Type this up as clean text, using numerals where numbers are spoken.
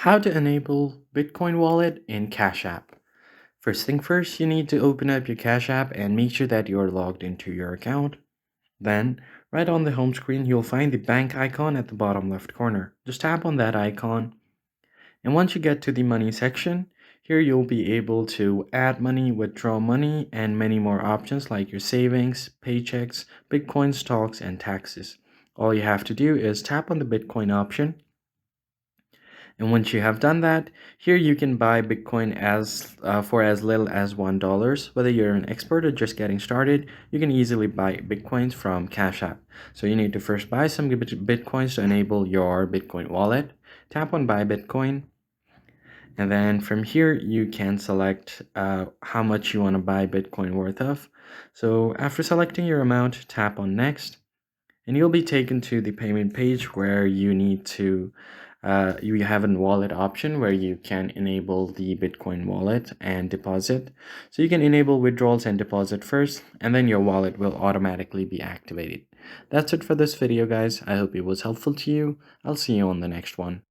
How to enable Bitcoin wallet in Cash App. First thing first, you need to open up your Cash App and make sure that you're logged into your account. Then, right on the home screen, you'll find the bank icon at the bottom left corner. Just tap on that icon, and once you get to the money section, here you'll be able to add money, withdraw money, and many more options like your savings, paychecks, Bitcoin stocks, and taxes. All you have to do is tap on the Bitcoin option. And once you have done that, here you can buy Bitcoin for as little as $1. Whether you're an expert or just getting started, you can easily buy Bitcoins from Cash App. So you need to first buy some Bitcoins to enable your Bitcoin wallet. Tap on Buy Bitcoin. And then from here, you can select how much you want to buy Bitcoin worth of. So after selecting your amount, tap on Next, and you'll be taken to the payment page where you need to you have a wallet option where you can enable the Bitcoin wallet and deposit. So you can enable withdrawals and deposit first, and then your wallet will automatically be activated. That's it for this video, guys. I hope it was helpful to you. I'll see you on the next one.